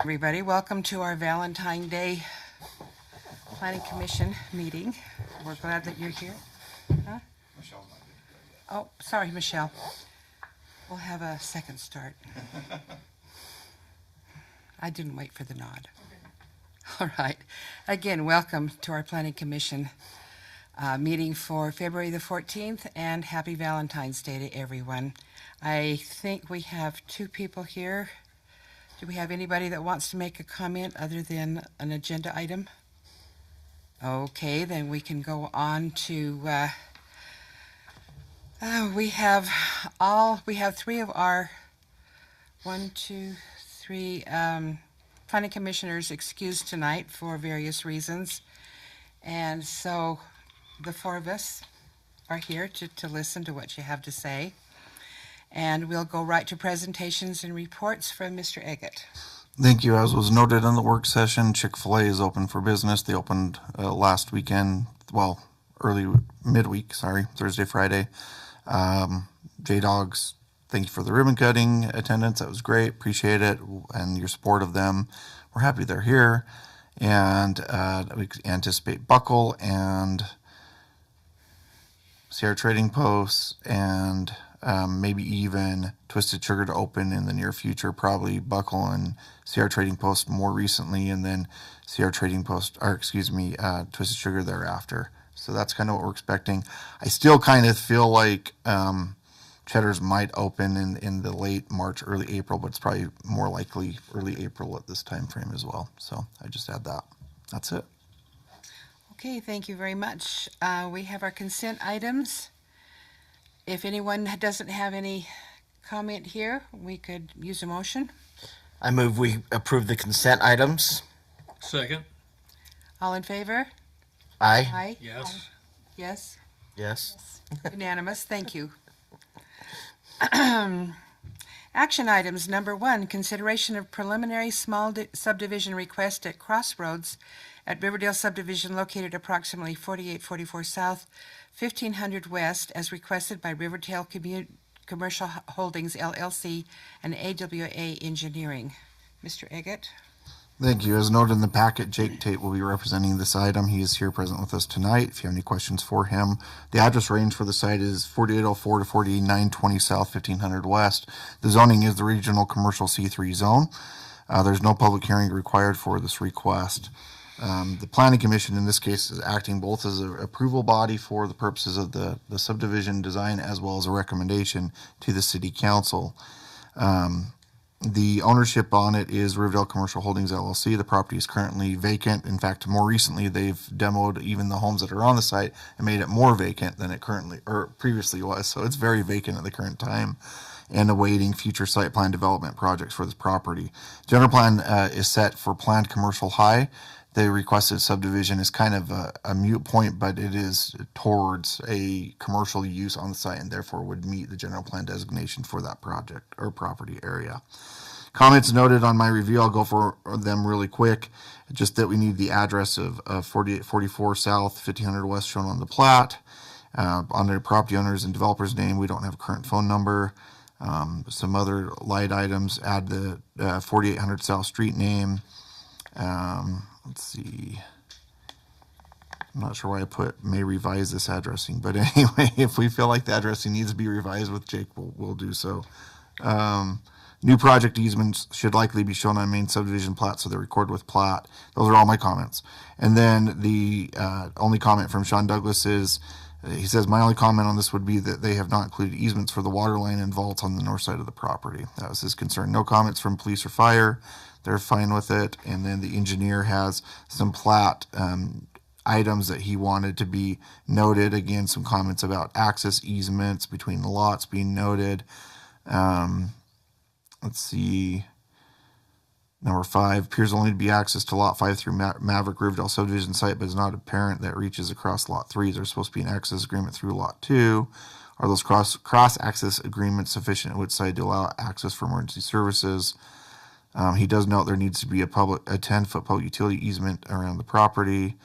Everybody, welcome to our Valentine Day Planning Commission meeting. We're glad that you're here. Huh? Oh, sorry, Michelle. We'll have a second start. I didn't wait for the nod. All right. Again, welcome to our Planning Commission meeting for February the 14th, and happy Valentine's Day to everyone. I think we have two people here. Do we have anybody that wants to make a comment other than an agenda item? Okay, then we can go on to, we have three of our, planning commissioners excused tonight for various reasons. And so the four of us are here to listen to what you have to say. And we'll go right to presentations and reports from Mr. Eggett. Thank you. As was noted in the work session, Chick-fil-A is open for business. They opened last weekend, midweek, Thursday, Friday. J-Dogs, thank you for the ribbon cutting attendance. That was great. Appreciate it and your support of them. We're happy they're here. And we anticipate Buckle and Sierra Trading Post and maybe even Twisted Sugar to open in the near future, probably Buckle and Sierra Trading Post more recently, and then Twisted Sugar thereafter. So that's kind of what we're expecting. I still kind of feel like Cheddar's might open in the late March, early April, but it's probably more likely early April at this time frame as well. So I just add that. That's it. Okay, thank you very much. We have our consent items. If anyone doesn't have any comment here, we could use a motion. I move we approve the consent items. Second. All in favor? Aye. Aye? Yes. Yes? Yes. Unanimous, thank you. Action items, number 1, consideration of preliminary small subdivision request at Crossroads at Riverdale subdivision located approximately 4844 South, 1500 West, as requested by Riverdale Commercial Holdings, LLC, and AWA Engineering. Mr. Eggett? Thank you. As noted in the packet, Jake Tate will be representing this item. He is here present with us tonight. If you have any questions for him, the address range for the site is 4804 to 4920 South, 1500 West. The zoning is the regional commercial C3 zone. There's no public hearing required for this request. The Planning Commission in this case is acting both as an approval body for the purposes of the subdivision design as well as a recommendation to the City Council. The ownership on it is Riverdale Commercial Holdings, LLC. The property is currently vacant. In fact, more recently, they've demoed even the homes that are on the site and made it more vacant than it previously was. So it's very vacant at the current time and awaiting future site plan development projects for this property. General plan is set for planned commercial high. The requested subdivision is kind of a moot point, but it is towards a commercial use on the site and therefore would meet the general plan designation for that project or property area. Comments noted on my review, I'll go for them really quick. Just that we need the address of 4844 South, 1500 West shown on the plat. On the property owner's and developer's name, we don't have a current phone number. Some other light items, add the 4800 South street name. Let's see. I'm not sure why I put may revise this addressing, but anyway, if we feel like the addressing needs to be revised with Jake, we'll do so. New project easements should likely be shown on main subdivision plat, so they're recorded with plat. Those are all my comments. And then the only comment from Sean Douglas is, he says, my only comment on this would be that they have not included easements for the water line and vaults on the north side of the property. That was his concern. No comments from police or fire. They're fine with it. And then the engineer has some plat items that he wanted to be noted. Again, some comments about access easements between the lots being noted. Let's see. Number 5, appears only to be access to lot 5 through Maverick Riverdale subdivision site, but is not apparent that reaches across lot 3. There's supposed to be an access agreement through lot 2. Are those cross access agreements sufficient at which side to allow access for emergency services? He does note there needs to be a 10-foot public utility easement around the property.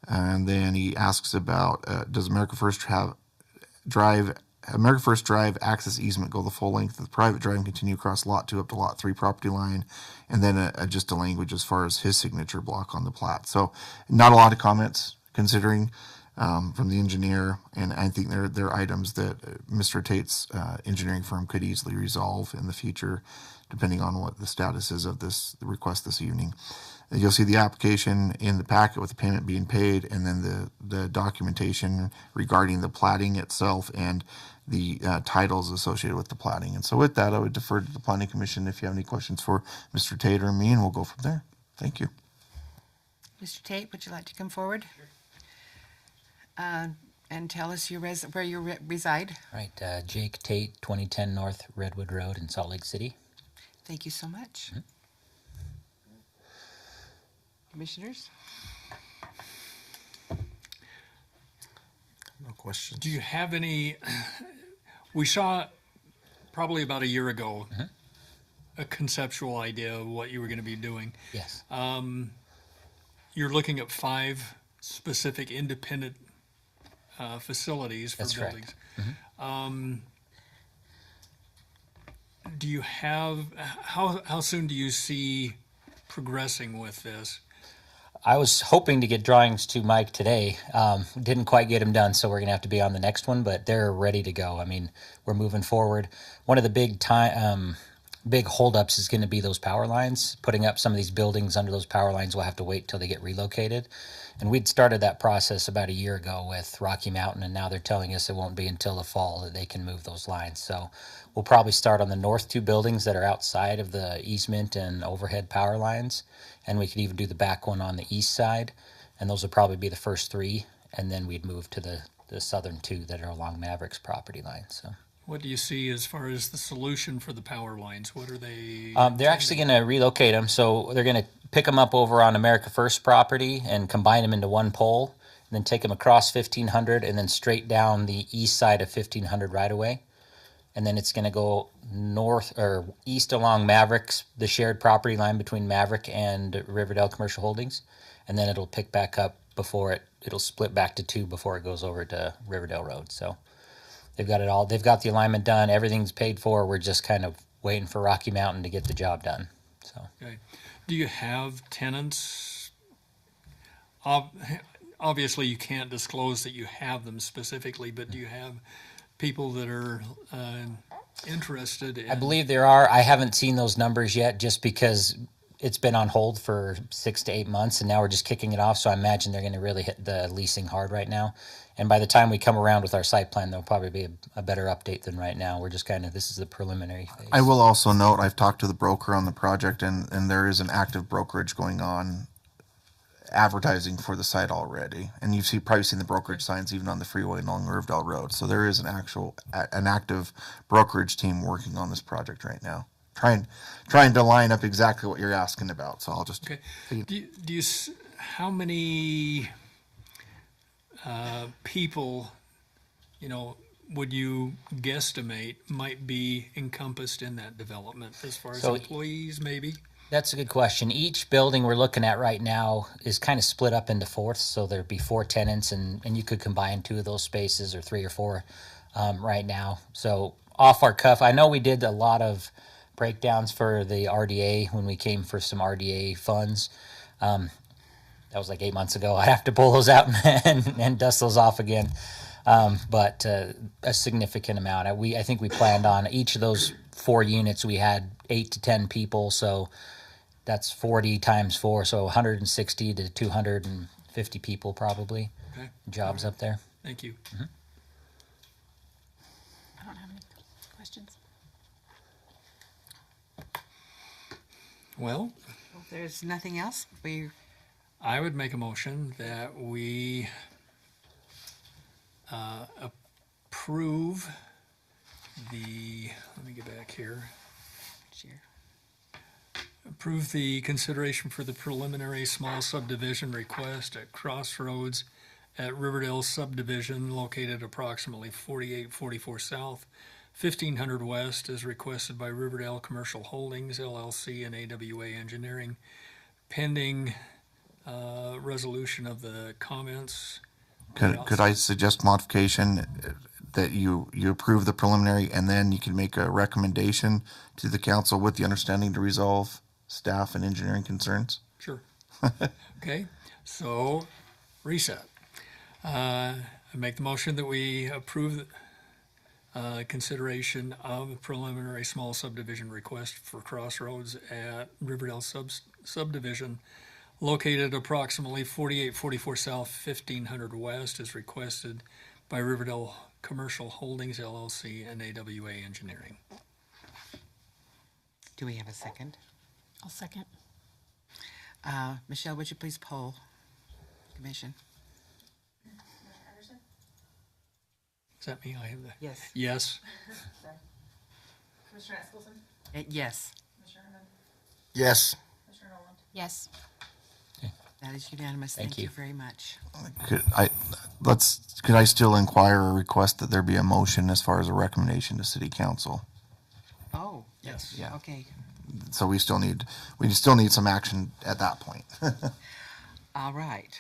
And then he asks about, does America First Drive America First Drive access easement go the full length of the private drive and continue across lot 2 up to lot 3 property line, and then just a language as far as his signature block on the plat. So not a lot of comments considering from the engineer, and I think they're items that Mr. Tate's engineering firm could easily resolve in the future, depending on what the status is of this request this evening. You'll see the application in the packet with the payment being paid, and then the documentation regarding the plating itself and the titles associated with the plating. And so with that, I would defer to the Planning Commission if you have any questions for Mr. Tate or me, and we'll go from there. Thank you. Mr. Tate, would you like to come forward? And tell us where you reside? Right, Jake Tate, 2010 North Redwood Road in Salt Lake City. Thank you so much. Mm-hmm. Commissioners? No questions. Do you have any, we saw probably about a year ago a conceptual idea of what you were going to be doing. Yes. You're looking at 5 specific independent facilities for That's correct. buildings. Do you have, how soon do you see progressing with this? I was hoping to get drawings to Mike today. Didn't quite get them done, so we're going to have to be on the next one, but they're ready to go. I mean, we're moving forward. One of the big holdups is going to be those power lines. Putting up some of these buildings under those power lines, we'll have to wait till they get relocated. And we'd started that process about a year ago with Rocky Mountain, and now they're telling us it won't be until the fall that they can move those lines. So we'll probably start on the north 2 buildings that are outside of the easement and overhead power lines, and we could even do the back one on the east side, and those would probably be the first 3, and then we'd move to the southern 2 that are along Maverick's property line. So What do you see as far as the solution for the power lines? What are they? they're actually going to relocate them, so they're going to pick them up over on America First property and combine them into one pole, and then take them across 1500 and then straight down the east side of 1500 right away. And then it's going to go north or east along Maverick's, the shared property line between Maverick and Riverdale Commercial Holdings. And then it'll pick back up before it'll split back to 2 before it goes over to Riverdale Road. So they've got it all. They've got the alignment done. Everything's paid for. We're just kind of waiting for Rocky Mountain to get the job done. So Okay. Do you have tenants? Obviously, you can't disclose that you have them specifically, but do you have people that are interested in? I believe there are. I haven't seen those numbers yet just because it's been on hold for 6 to 8 months, and now we're just kicking it off. So I imagine they're going to really hit the leasing hard right now. And by the time we come around with our site plan, there'll probably be a better update than right now. We're just kind of, this is the preliminary phase. I will also note, I've talked to the broker on the project, and there is an active brokerage going on advertising for the site already. And you've probably seen the brokerage signs even on the freeway along Riverdale Road. So there is an active brokerage team working on this project right now, trying to line up exactly what you're asking about. So I'll just... Okay. Do you how many people, would you guesstimate might be encompassed in that development as far as So- employees, maybe? That's a good question. Each building we're looking at right now is kind of split up into fourths, so there'd be 4 tenants, and you could combine 2 of those spaces or 3 or 4 right now. So off our cuff, I know we did a lot of breakdowns for the RDA when we came for some RDA funds. That was like 8 months ago. I'd have to pull those out and dust those off again. But a significant amount. I think we planned on each of those 4 units. We had 8 to 10 people, so that's 40 times 4, so 160 to 250 people probably. Okay. Jobs up there. Thank you. I don't have any questions. Well, If there's nothing else, I would make a motion that we approve let me get back here. Approve the consideration for the preliminary small subdivision request at Crossroads at Riverdale subdivision located approximately 4844 South, 1500 West, as requested by Riverdale Commercial Holdings, LLC, and AWA Engineering, pending resolution of the comments. Could I suggest modification that you approve the preliminary, and then you can make a recommendation to the council with the understanding to resolve staff and engineering concerns. Sure. Okay, so reset. I make the motion that we approve consideration of a preliminary small subdivision request for Crossroads at Riverdale subdivision located approximately 4844 South, 1500 West, as requested by Riverdale Commercial Holdings LLC and AWA Engineering. Do we have a second? I'll second. Michelle, would you please poll commission? Is that me? I have the, Yes. yes. Commissioner Eskelson? Yes, Commissioner Herman? Yes. Commissioner Nolan? Yes. that is unanimous. Thank Thank you you. very much. Could I still inquire or request that there be a motion as far as a recommendation to city council? Oh, Yes. Yeah. okay. So we still need some action at that point. All right.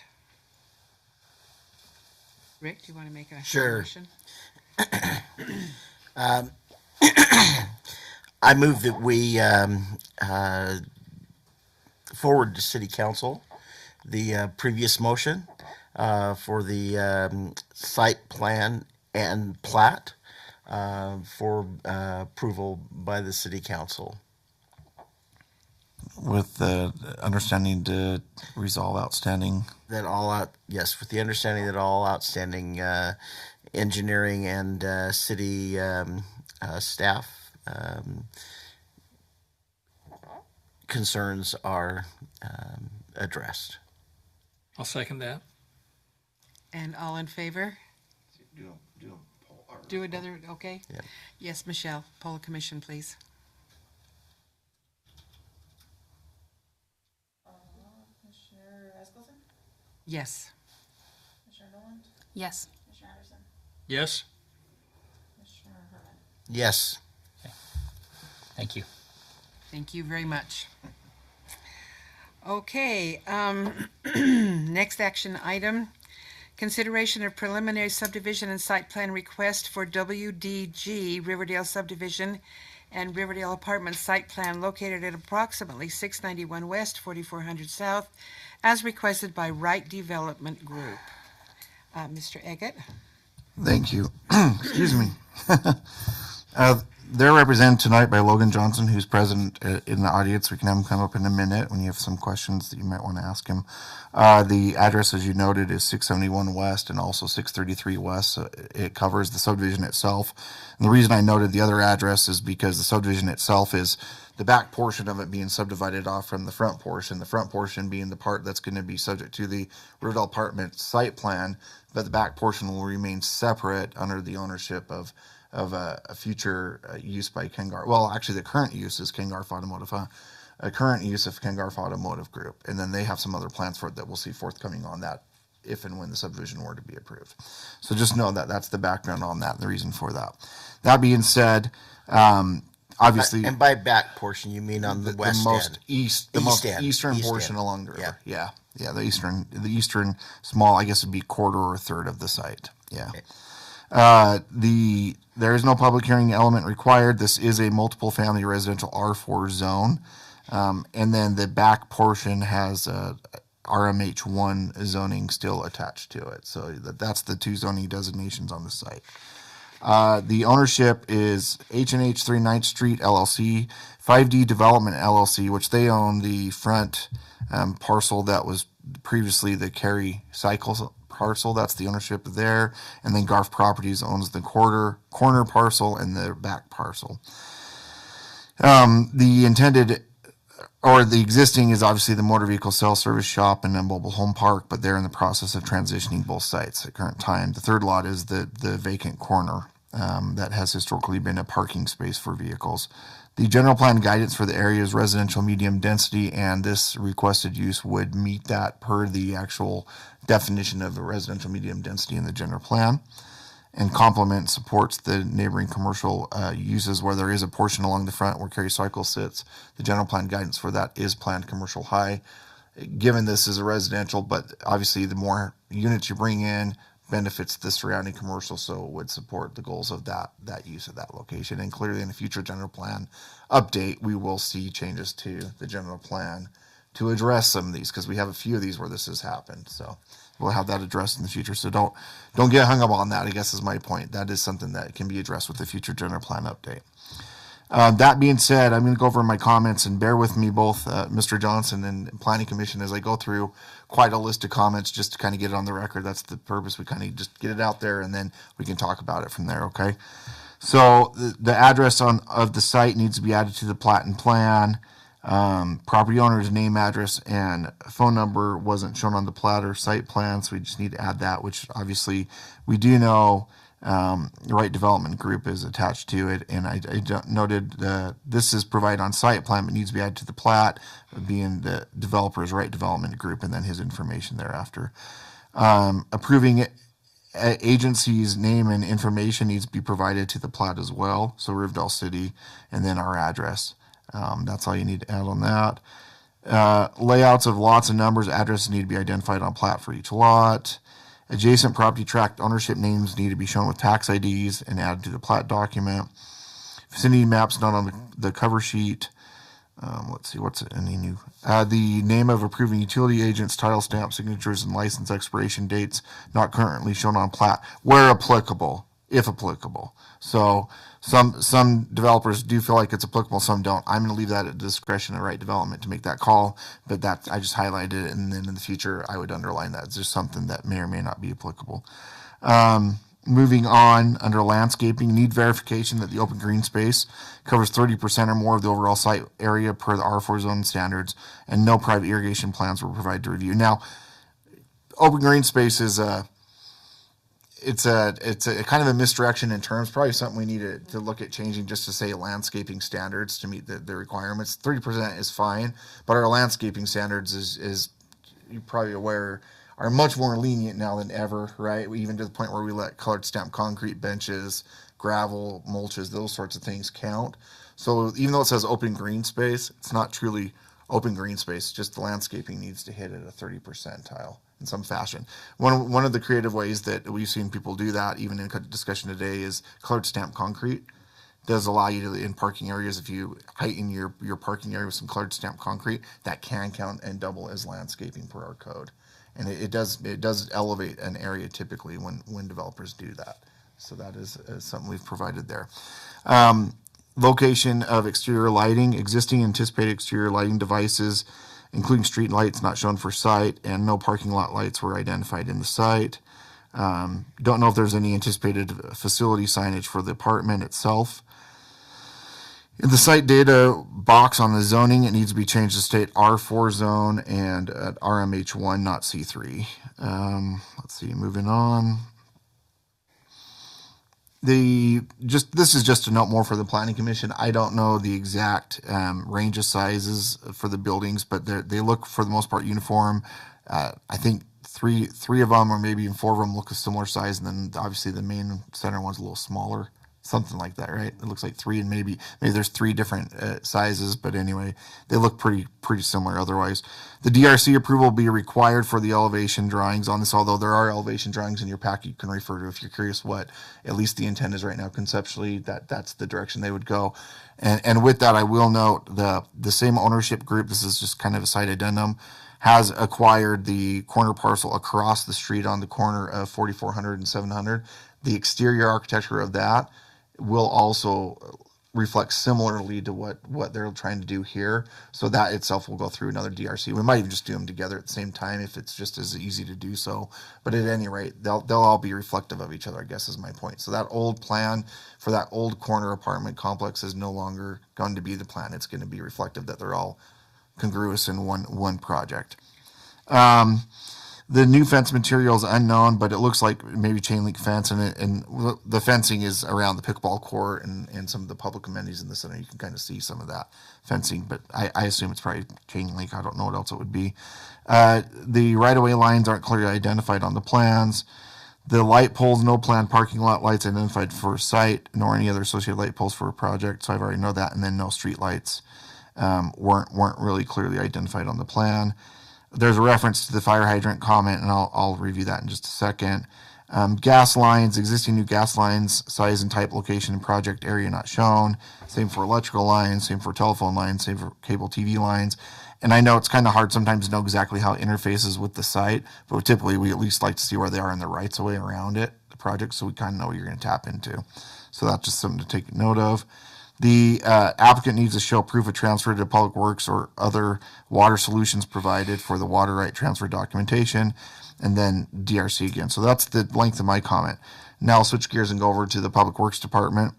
Rick, do you want to make a Sure. motion? I move that we forward to city council the previous motion for the site plan and plat for approval by the city council. With the understanding to resolve outstanding. That all out, yes, with the understanding that all outstanding engineering and city staff concerns are addressed. I'll second that. And all in favor? Do another, okay? Yeah. Yes, Michelle, poll commission, please. Commissioner Eskelson? Yes. Commissioner Nolan? Yes. Commissioner Anderson? Yes? Commissioner Herman? Yes. Thank you. Thank you very much. Okay, next action item, consideration of preliminary subdivision and site plan request for WDG Riverdale subdivision and Riverdale Apartments site plan located at approximately 691 West, 4400 South, as requested by Wright Development Group. Mr. Eggett? Thank you. Excuse me. They're represented tonight by Logan Johnson, who's present in the audience. We can have him come up in a minute when you have some questions that you might want to ask him. The address, as you noted, is 671 West and also 633 West. So it covers the subdivision itself. And the reason I noted the other address is because the subdivision itself is the back portion of it being subdivided off from the front portion being the part that's going to be subject to the Riverdale Apartment site plan, but the back portion will remain separate under the ownership of a future use by Kengarf. Well, actually, the current use is Kengarf Automotive, a current use of Kengarf Automotive Group. And then they have some other plans for it that we'll see forthcoming on that if and when the subdivision were to be approved. So just know that that's the background on that and the reason for that. That being said, obviously... And by back portion, you mean on the west most end? east, the East most end. eastern East portion end. along the river. Yeah. Yeah, the eastern small, I guess it'd be quarter or third of the site. Yeah. Okay. There is no public hearing element required. This is a multiple family residential R4 zone. And then the back portion has RMH1 zoning still attached to it. So that's the two zoning designations on the site. The ownership is H&H 3 9th Street LLC, 5D Development LLC, which they own the front parcel that was previously the Cary Cycles parcel. That's the ownership there. And then Garf Properties owns the corner parcel and the back parcel. The intended or the existing is obviously the motor vehicle sales service shop and a mobile home park, but they're in the process of transitioning both sites at current time. The third lot is the vacant corner that has historically been a parking space for vehicles. The general plan guidance for the area is residential medium density, and this requested use would meet that per the actual definition of a residential medium density in the general plan, and complement supports the neighboring commercial uses where there is a portion along the front where Cary Cycle sits. The general plan guidance for that is planned commercial high. Given this is a residential, but obviously the more units you bring in, benefits the surrounding commercial, so it would support the goals of that use of that location. And clearly in the future general plan update, we will see changes to the general plan to address some of these, because we have a few of these where this has happened. So we'll have that addressed in the future. So don't get hung up on that, I guess is my point. That is something that can be addressed with the future general plan update. That being said, I'm going to go over my comments, and bear with me both, Mr. Johnson and Planning Commission, as I go through quite a list of comments just to kind of get it on the record. That's the purpose. We kind of just get it out there, and then we can talk about it from there, okay? So the address of the site needs to be added to the plat and plan. Property owner's name, address, and phone number wasn't shown on the plat or site plan, so we just need to add that, which obviously we do know Right Development Group is attached to it, and I noted this is provided on site plan, but needs to be added to the plat, being the developer's Right Development Group, and then his information thereafter. Approving agency's name and information needs to be provided to the plat as well, so Riverdale City, and then our address. That's all you need to add on that. Layouts of lots and numbers, addresses need to be identified on plat for each lot. Adjacent property tract ownership names need to be shown with tax IDs and added to the plat document. Vicinity maps not on the cover sheet. Let's see, what's any new? The name of approving utility agents, title stamp, signatures, and license expiration dates not currently shown on plat, where applicable, if applicable. So some developers do feel like it's applicable, some don't. I'm going to leave that at the discretion of Right Development to make that call, but that I just highlighted it, and then in the future I would underline that. It's just something that may or may not be applicable. Moving on, under landscaping, need verification that the open green space covers 30% or more of the overall site area per the R4 zone standards, and no private irrigation plans were provided to review. Now, open green space is it's a kind of a misdirection in terms. Probably something we need to look at changing, just to say landscaping standards to meet the requirements. 30% is fine, but our landscaping standards is you're probably aware, are much more lenient now than ever, right? Even to the point where we let colored stamp concrete benches, gravel, mulches, those sorts of things count. So even though it says open green space, it's not truly open green space, just the landscaping needs to hit at a 30 percentile in some fashion. One of the creative ways that we've seen people do that, even in discussion today, is colored stamp concrete. Does allow you to, in parking areas, if you heighten your parking area with some colored stamp concrete, that can count and double as landscaping per our code. And it does elevate an area typically when developers do that. So that is something we've provided there. Location of exterior lighting, existing anticipated exterior lighting devices, including street lights not shown for site, and no parking lot lights were identified in the site. Don't know if there's any anticipated facility signage for the apartment itself. In the site data box on the zoning, it needs to be changed to state R4 zone and RMH1, not C3. Let's see, moving on. This is just a note more for the Planning Commission. I don't know the exact range of sizes for the buildings, but they look for the most part uniform. I think three of them, or maybe even four of them, look a similar size, and then obviously the main center one's a little smaller. Something like that, right? It looks like three, and maybe there's three different sizes, but anyway, they look pretty similar otherwise. The DRC approval will be required for the elevation drawings on this, although there are elevation drawings in your packet you can refer to if you're curious what at least the intent is right now conceptually. That's the direction they would go. And with that, I will note the same ownership group, this is just kind of a side addendum, has acquired the corner parcel across the street on the corner of 4400 and 700. The exterior architecture of that will also reflect similarly to what they're trying to do here. So that itself will go through another DRC. We might even just do them together at the same time if it's just as easy to do so. But at any rate, they'll all be reflective of each other, I guess is my point. So that old plan for that old corner apartment complex is no longer going to be the plan. It's going to be reflective that they're all congruous in one project. The new fence material is unknown, but it looks like maybe chain link fence, and the fencing is around the pickleball court and some of the public amenities in the center. You can kind of see some of that fencing, but I assume it's probably chain link. I don't know what else it would be. The right-of-way lines aren't clearly identified on the plans. The light poles, no planned parking lot lights identified for site, nor any other associated light poles for a project. So I've already know that, and then no street lights weren't really clearly identified on the plan. There's a reference to the fire hydrant comment, and I'll review that in just a second. Gas lines, existing new gas lines, size and type, location, and project area not shown. Same for electrical lines, same for telephone lines, same for cable TV lines. And I know it's kind of hard sometimes to know exactly how it interfaces with the site, but typically we at least like to see where they are in the rights of way around it, the project, so we kind of know what you're going to tap into. So that's just something to take note of. The applicant needs to show proof of transfer to Public Works or other water solutions provided for the water right transfer documentation, and then DRC again. So that's the length of my comment. Now I'll switch gears and go over to the Public Works Department.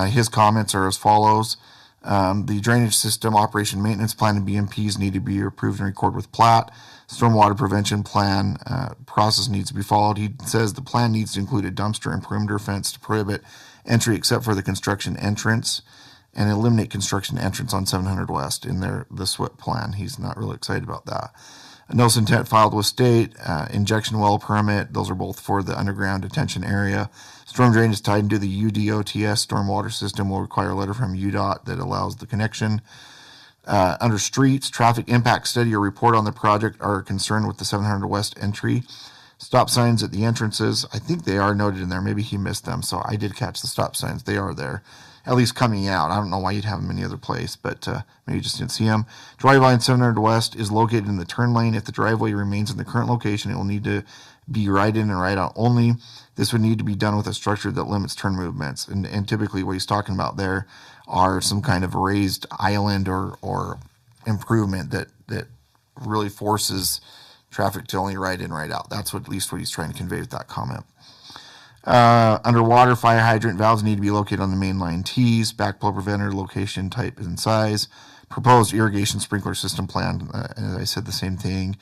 His comments are as follows. The drainage system operation maintenance plan and BMPs need to be approved and recorded with plat. Stormwater prevention plan process needs to be followed. He says the plan needs to include a dumpster and perimeter fence to prohibit entry except for the construction entrance, and eliminate construction entrance on 700 West in the SWIP plan. He's not really excited about that. A notice of intent filed with state, injection well permit. Those are both for the underground detention area. Storm drain is tied into the UDOTS stormwater system. Will require a letter from UDOT that allows the connection. Under streets, traffic impact study or report on the project are concerned with the 700 West entry. Stop signs at the entrances, I think they are noted in there. Maybe he missed them, so I did catch the stop signs. They are there, at least coming out. I don't know why you'd have them any other place, but maybe you just didn't see them. Driveway on 700 West is located in the turn lane. If the driveway remains in the current location, it will need to be right in and right out only. This would need to be done with a structure that limits turn movements. And typically what he's talking about there are some kind of raised island or improvement that really forces traffic to only right in, right out. That's at least what he's trying to convey with that comment. Underwater fire hydrant valves need to be located on the main line T's. Backflow preventer location, type, and size. Proposed irrigation sprinkler system plan. As I said, the same thing.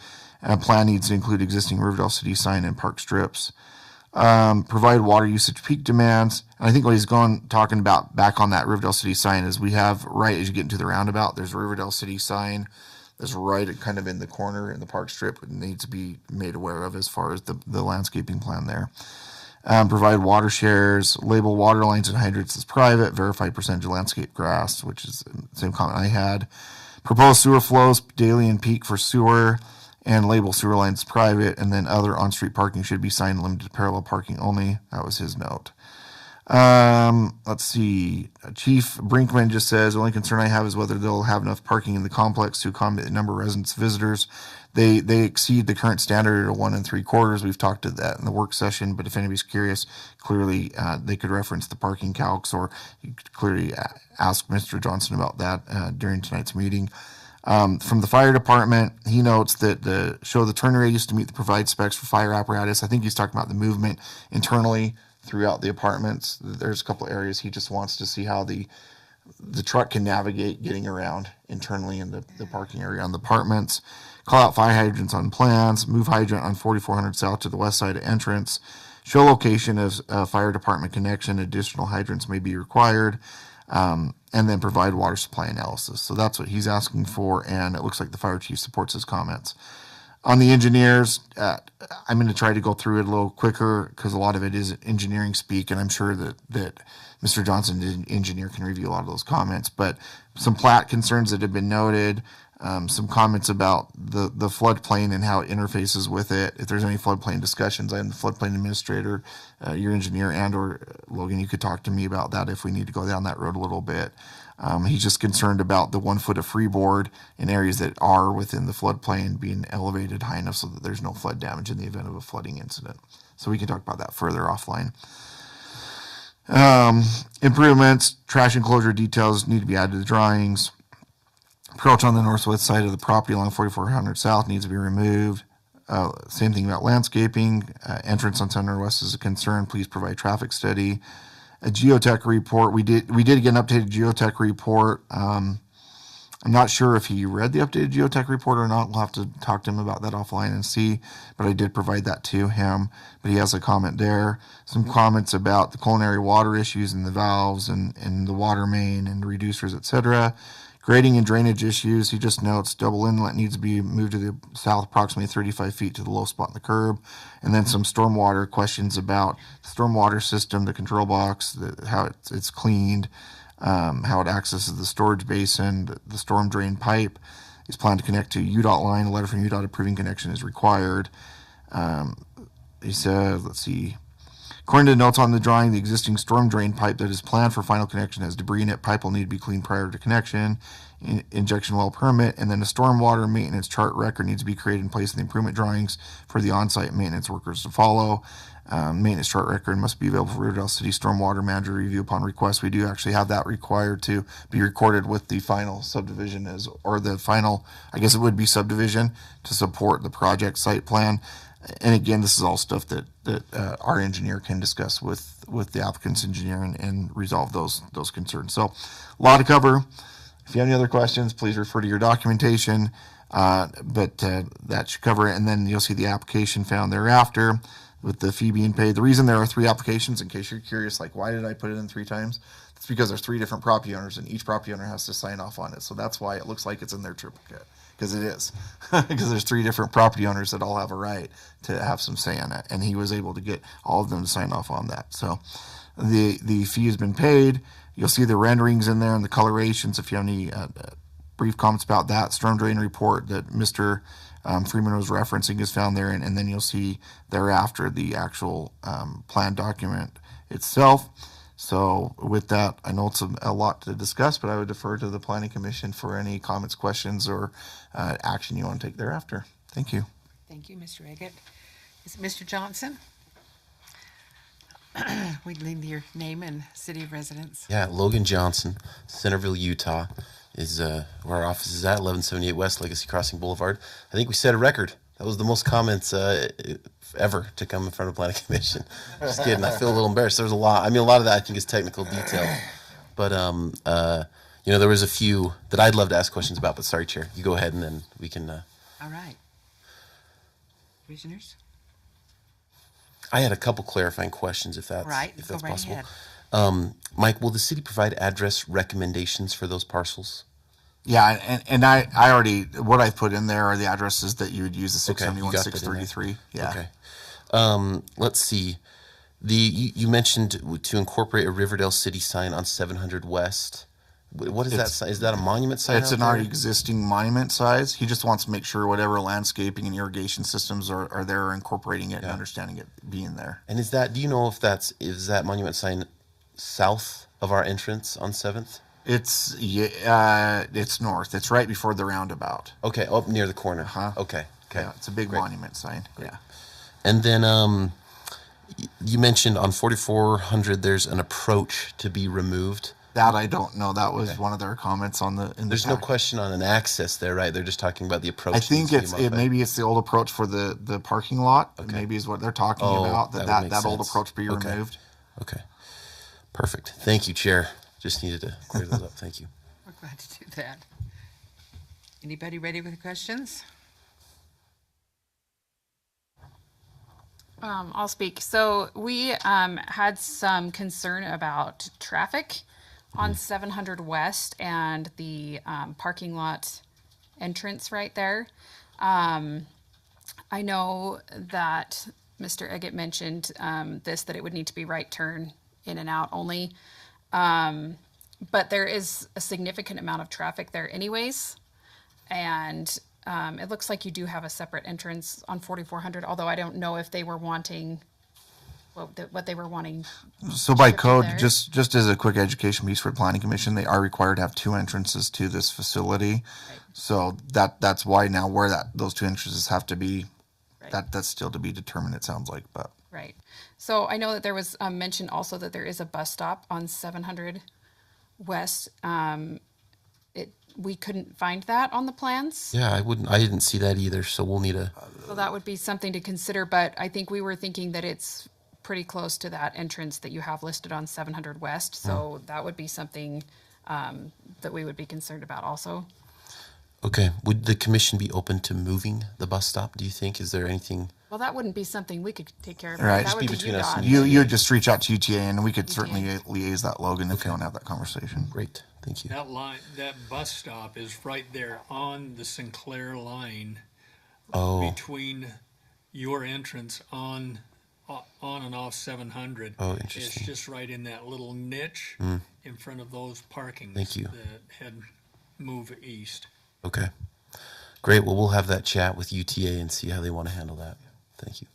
Plan needs to include existing Riverdale City sign and park strips. Provide water usage peak demands. And I think what he's talking about back on that Riverdale City sign is we have, right as you get into the roundabout, there's a Riverdale City sign that's right kind of in the corner in the park strip. It needs to be made aware of as far as the landscaping plan there. Provide water shares, label water lines and hydrants as private, verify percentage of landscape grass, which is the same comment I had. Propose sewer flows daily and peak for sewer, and label sewer lines as private, and then other on-street parking should be signed limited to parallel parking only. That was his note. Let's see. Chief Brinkman just says, the only concern I have is whether they'll have enough parking in the complex to accommodate the number of residents, visitors. They exceed the current standard of 1 3/4. We've talked to that in the work session, but if anybody's curious, clearly they could reference the parking calcs, or you could clearly ask Mr. Johnson about that during tonight's meeting. From the fire department, he notes that show the turn radius to meet the provide specs for fire apparatus. I think he's talking about the movement internally throughout the apartments. There's a couple of areas he just wants to see how the truck can navigate getting around internally in the parking area on the apartments. Call out fire hydrants on plans. Move hydrant on 4400 south to the west side of entrance. Show location of fire department connection. Additional hydrants may be required. And then provide water supply analysis. So that's what he's asking for, and it looks like the fire chief supports his comments. On the engineers, I'm going to try to go through it a little quicker because a lot of it is engineering speak, and I'm sure that Mr. Johnson, the engineer, can review a lot of those comments. But some plat concerns that have been noted, some comments about the floodplain and how it interfaces with it. If there's any floodplain discussions, I'm the floodplain administrator, your engineer, and or Logan, you could talk to me about that if we need to go down that road a little bit. He's just concerned about the 1 foot of freeboard in areas that are within the floodplain being elevated high enough so that there's no flood damage in the event of a flooding incident. So we can talk about that further offline. Improvements, trash enclosure details need to be added to the drawings. Approach on the northwest side of the property along 4400 south needs to be removed. Same thing about landscaping. Entrance on 700 west is a concern. Please provide traffic study. A geotech report. We did get an updated geotech report. I'm not sure if he read the updated geotech report or not. We'll have to talk to him about that offline and see, but I did provide that to him. But he has a comment there. Some comments about the culinary water issues and the valves and the water main and the reducers, etc. Grading and drainage issues. He just notes double inlet needs to be moved to the south approximately 35 feet to the low spot in the curb. And then some stormwater questions about the stormwater system, the control box, how it's cleaned, how it accesses the storage basin, the storm drain pipe is planned to connect to UDOT line. A letter from UDOT approving connection is required. he says, let's see. According to the notes on the drawing, the existing storm drain pipe that is planned for final connection has debris in it. Pipe will need to be cleaned prior to connection. Injection well permit, and then a stormwater maintenance chart record needs to be created and placed in the improvement drawings for the on-site maintenance workers to follow. Maintenance chart record must be available for Riverdale City Stormwater Manager review upon request. We do actually have that required to be recorded with the final subdivision or the final, I guess it would be subdivision to support the project site plan. And again, this is all stuff that our engineer can discuss with the applicant's engineer and resolve those concerns. So a lot to cover. If you have any other questions, please refer to your documentation, but that should cover it. And then you'll see the application found thereafter with the fee being paid. The reason there are 3 applications, in case you're curious, like why did I put it in 3 times? It's because there's 3 different property owners and each property owner has to sign off on it. So that's why it looks like it's in their triplicate, because it is. Because there's 3 different property owners that all have a right to have some say in it. And he was able to get all of them to sign off on that. So the fee has been paid. You'll see the renderings in there and the colorations. If you have any brief comments about that, storm drain report that Mr. Freeman was referencing is found there, and then you'll see thereafter the actual plan document itself. So with that, I know it's a lot to discuss, but I would defer to the Planning Commission for any comments, questions, or action you want to take thereafter. Thank you. Thank you, Mr. Eggett. Is it Mr. Johnson? We'd need your name and city of residence. Yeah, Logan Johnson, Centerville, Utah, is where our office is at, 1178 West Legacy Crossing Boulevard. I think we set a record. That was the most comments ever to come in front of Planning Commission. Just kidding. I feel a little embarrassed. There was a lot. I mean, a lot of that I think is technical detail, but there was a few that I'd love to ask questions about. But sorry, Chair, you go ahead and then we can. All right. Commissioners? I had a couple clarifying questions, if that's Right, if go that's right possible. ahead. Mike, will the city provide address recommendations for those parcels? Yeah, and I already, what I put in there are the addresses that you would use, the Okay, you 671, got that in there. 633. Yeah. Okay. Let's see. You mentioned to incorporate a Riverdale City sign on 700 West. What is that sign? Is that a monument sign? It's out an there? already existing monument size. He just wants to make sure whatever landscaping and irrigation systems are there, incorporating it and understanding it being there. And do you know if is that monument sign south of our entrance on 7th? It's north. It's right before the roundabout. Okay, up near the corner. Okay. Yeah, it's a big monument sign. Yeah. And then you mentioned on 4400 there's an approach to be removed. That I don't know. That was one of their comments on the. There's no question on an access there, right? They're just talking about the approach. I think maybe it's the old approach for the parking lot. Okay. Maybe is what they're talking Oh, about. that would That make old sense. approach be Okay. removed. Okay. Perfect. Thank you, Chair. Just needed to clear those up. Thank you. We're glad to do that. Anybody ready with questions? I'll speak. So we had some concern about traffic on 700 West and the parking lot entrance right there. I know that Mr. Eggett mentioned that it would need to be right turn in and out only. But there is a significant amount of traffic there anyways. And it looks like you do have a separate entrance on 4400, although I don't know if they were wanting what they were wanting. So by Strictly code, there. just as a quick education piece for the Planning Commission, they are required to have 2 entrances to this facility. Right. So that's why now where those 2 entrances have to be, Right. that's still to be determined. It sounds like, but Right. So I know that there was mention also that there is a bus stop on 700 West. We couldn't find that on the plans. Yeah, I didn't see that either, so we'll need a. So that would be something to consider, but I think we were thinking that it's pretty close to that entrance that you have listed on 700 West. So that would be something that we would be concerned about also. Okay. Would the commission be open to moving the bus stop, do you think? Is there anything? Well, that wouldn't be something we could take care of. Right. That Just would be be between us UDOT. and you just reach out to UTA and we could UTA. certainly liaise that, Logan, if you don't have that conversation. Great. Thank you. That bus stop is right there on the Sinclair line Oh, between your entrance on and off 700. Oh, It's interesting. just right in that little niche in front of those parkings. Thank you. That had move east. okay. Great. Well, we'll have that chat with UTA and see how they want to handle that. Thank you.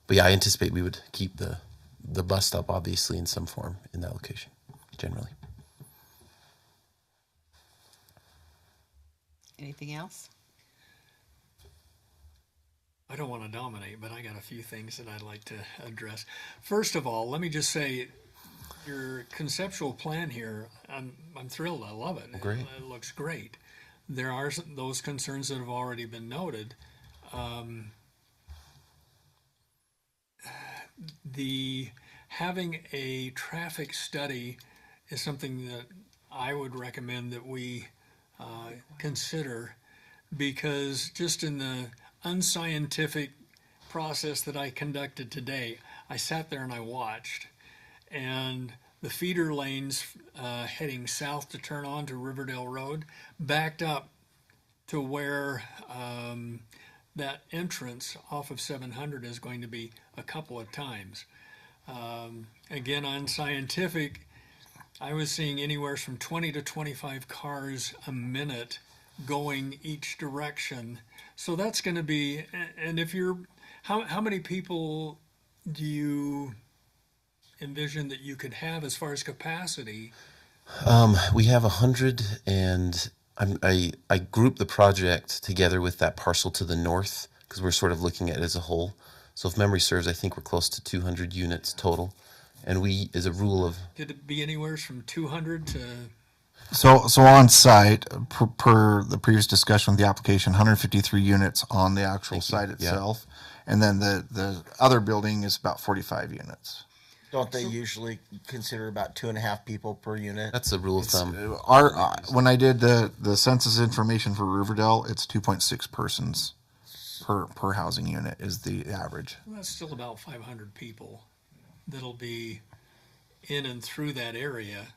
But yeah, I anticipate we would keep the bus stop obviously in some form in that location, generally. Anything else? I don't want to dominate, but I got a few things that I'd like to address. First of all, let me just say your conceptual plan here, I'm thrilled. I love it. Great. It looks great. There are those concerns that have already been noted. The having a traffic study is something that I would recommend that we consider, because just in the unscientific process that I conducted today, I sat there and I watched, and the feeder lanes heading south to turn on to Riverdale Road backed up to where that entrance off of 700 is going to be a couple of times. Again, unscientific, I was seeing anywhere from 20 to 25 cars a minute going each direction. So that's going to be, and if you're, how many people do you envision that you could have as far as capacity? We have 100, and I group the project together with that parcel to the north because we're sort of looking at it as a whole. So if memory serves, I think we're close to 200 units total. And we, as a rule of... Could it be anywhere from 200 to... So on site, per the previous discussion with the application, 153 units on the actual site itself. And then the other building is about 45 units. Don't they usually consider about 2.5 people per unit? That's a rule of thumb. When I did the census information for Riverdale, it's 2.6 persons per housing unit is the average. Well, that's still about 500 people that'll be in and through that area.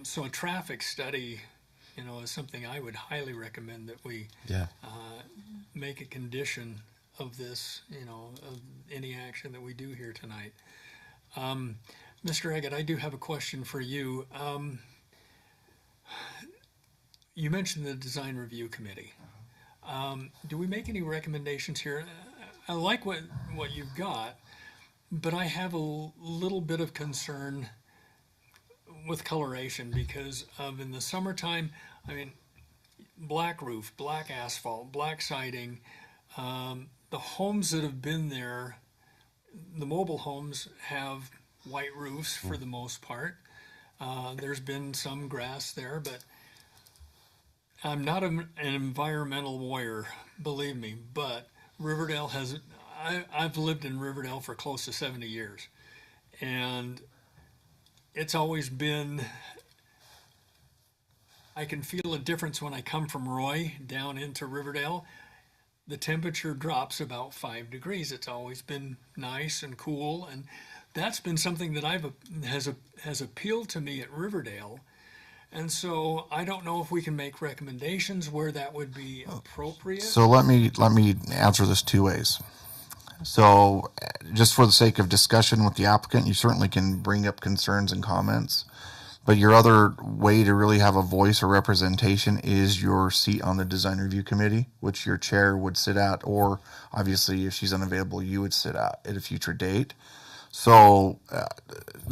So a traffic study, is something I would highly recommend that we make a condition of this, of any action that we do here tonight. Mr. Eggett, I do have a question for you. You mentioned the design review committee. Do we make any recommendations here? I like what you've got, but I have a little bit of concern with coloration because in the summertime, black roof, black asphalt, black siding, the homes that have been there, the mobile homes have white roofs for the most part. There's been some grass there, but I'm not an environmental warrior, believe me, but Riverdale I've lived in Riverdale for close to 70 years, and it's always been, I can feel a difference when I come from Roy down into Riverdale. The temperature drops about 5 degrees. It's always been nice and cool, and that's been something that has appealed to me at Riverdale. And so I don't know if we can make recommendations where that would be appropriate. So let me answer this two ways. So just for the sake of discussion with the applicant, you certainly can bring up concerns and comments, but your other way to really have a voice or representation is your seat on the design review committee, which your chair would sit at, or obviously if she's unavailable, you would sit at a future date. So,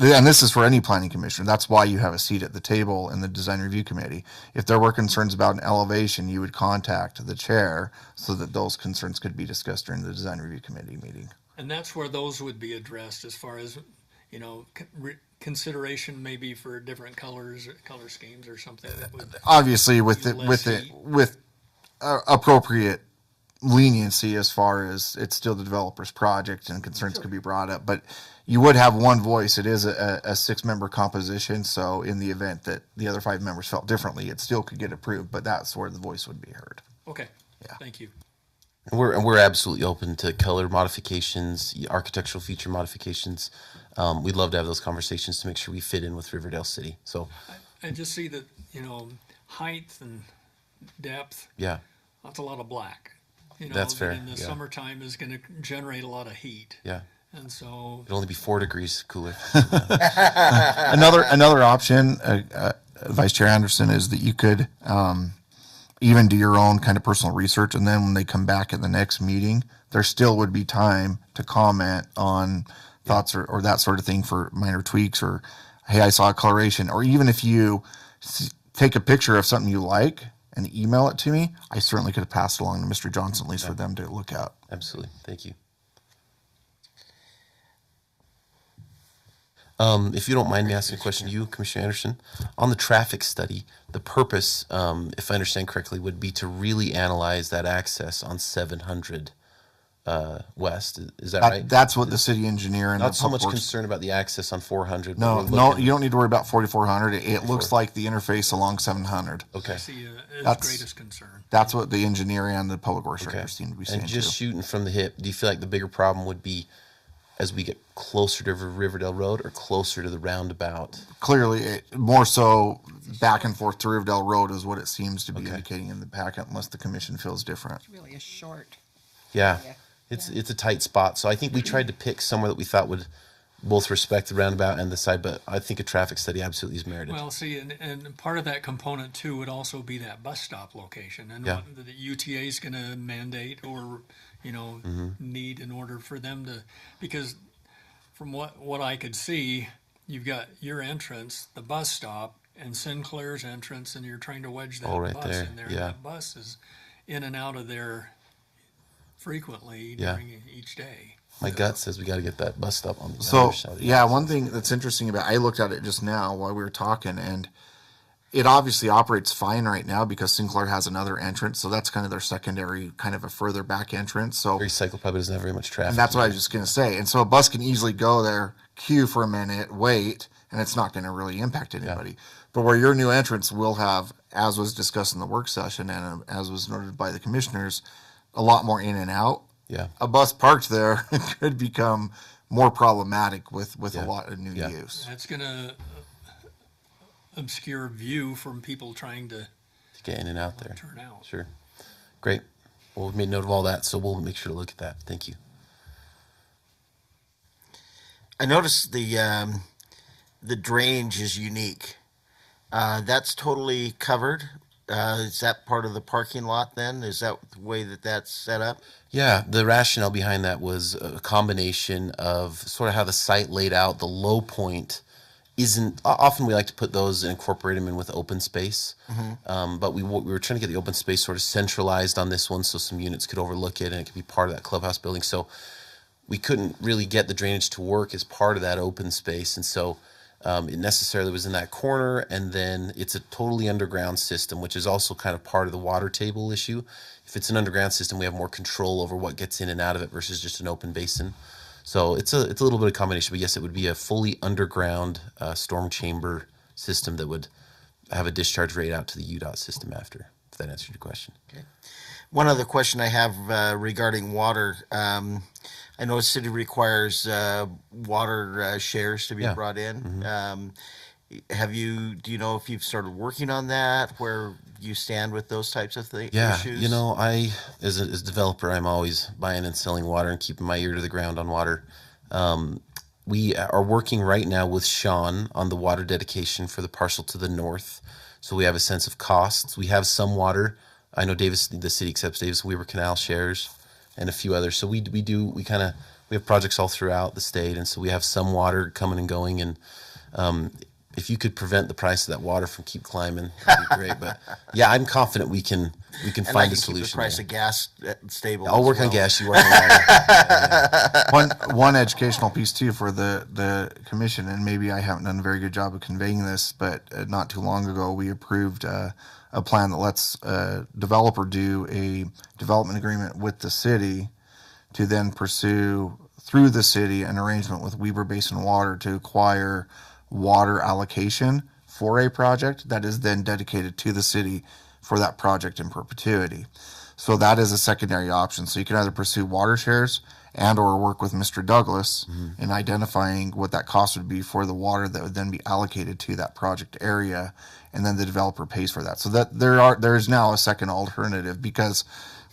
and this is for any planning commissioner. That's why you have a seat at the table in the design review committee. If there were concerns about an elevation, you would contact the chair so that those concerns could be discussed during the design review committee meeting. And that's where those would be addressed as far as, consideration maybe for different color schemes or something that would obviously with appropriate leniency as far as it's still the developer's project and concerns could be brought up, but you would have one voice. It is a 6-member composition, so in the event that the other 5 members felt differently, it still could get approved, but that's where the voice would be heard. Okay. Yeah. Thank you. And we're absolutely open to color modifications, architectural feature modifications. We'd love to have those conversations to make sure we fit in with Riverdale City. So I just see that, height and depth, yeah, that's a lot of black. That's fair, In the yeah. summertime is going to generate a lot of heat. yeah. And so, It'll only be 4 degrees cooler. Another option, Vice Chair Anderson, is that you could even do your own kind of personal research. And then when they come back at the next meeting, there still would be time to comment on thoughts or that sort of thing for minor tweaks or, hey, I saw a coloration. Or even if you take a picture of something you like and email it to me, I certainly could have passed it along to Mr. Johnson, at least for them to look at. Absolutely. Thank you. If you don't mind me asking a question to you, Commissioner Anderson, on the traffic study, the purpose, if I understand correctly, would be to really analyze that access on 700 West. Is that right? That's what the city engineer and Not the so much public works- concern about the access on 400. but No, we're no, looking- you don't need to worry about 4400. It looks like the interface along 700. Okay. That's his That's- greatest concern. That's what the engineer and the public works Okay. director seem to be saying And just too. shooting from the hip, do you feel like the bigger problem would be as we get closer to Riverdale Road or closer to the roundabout? Clearly, more so back and forth to Riverdale Road is what it seems to be Okay. indicating in the packet, unless the commission feels different. Really a short. Yeah, Yeah. it's a tight spot. So I think we tried to pick somewhere that we thought would both respect the roundabout and the side, but I think a traffic study absolutely is merited. Well, see, and part of that component too would also be that bus stop location and Yeah. what the UTA is going to mandate or, need in order for them to, because from what I could see, you've got your entrance, the bus stop, and Sinclair's entrance, and you're trying to wedge that Oh, right bus there, in there. yeah. That bus is in and out of there frequently Yeah. during each day. My gut says we got to get that bus stop on the So, other side. yeah, one thing that's interesting about, I looked at it just now while we were talking, and it obviously operates fine right now because Sinclair has another entrance. So that's kind of their secondary, kind of a further back entrance. So, Recycle probably doesn't have very much traffic. and that's what I was just going to say. And so a bus can easily go there, queue for a minute, wait, and it's not going to really impact anybody. But where your new entrance will have, as was discussed in the work session and as was noted by the commissioners, a lot more in and out. Yeah. A bus parked there could become more problematic with Yeah. a lot of new Yeah. use. That's going to obscure view from people trying to To get in and out there. turn out. Sure. Great. Well, we've made note of all that, so we'll make sure to look at that. Thank you. I noticed the drainage is unique. That's totally covered. Is that part of the parking lot then? Is that the way that that's set up? Yeah, the rationale behind that was a combination of sort of how the site laid out. The low point isn't often we like to put those and incorporate them in with open space, but we were trying to get the open space sort of centralized on this one, so some units could overlook it and it could be part of that clubhouse building. So we couldn't really get the drainage to work as part of that open space, and so it necessarily was in that corner. And then it's a totally underground system, which is also kind of part of the water table issue. If it's an underground system, we have more control over what gets in and out of it versus just an open basin. So it's a little bit of combination, but yes, it would be a fully underground storm chamber system that would have a discharge rate out to the UDOT system after, if that answered your question. One other question I have regarding water. I know the city requires water shares to be Yeah. brought in. Do you know if you've started working on that, where you stand with those types of Yeah, issues? you know, as a developer, I'm always buying and selling water and keeping my ear to the ground on water. We are working right now with Sean on the water dedication for the parcel to the north, so we have a sense of costs. We have some water. I know the city accepts Davis Weaver Canal shares and a few others. So we have projects all throughout the state, and so we have some water coming and going. And if you could prevent the price of that water from keep climbing, that'd be great. But yeah, I'm confident we can and find I a can solution. keep the price there. of gas stable. I'll as work on well. gas. You work on water. One educational piece too for the commission, and maybe I haven't done a very good job of conveying this, but not too long ago we approved a plan that lets a developer do a development agreement with the city to then pursue through the city an arrangement with Weber Basin Water to acquire water allocation for a project that is then dedicated to the city for that project in perpetuity. So that is a secondary option. So you can either pursue water shares and or work with Mr. Douglas in identifying what that cost would be for the water that would then be allocated to that project area, and then the developer pays for that. So that there is now a second alternative, because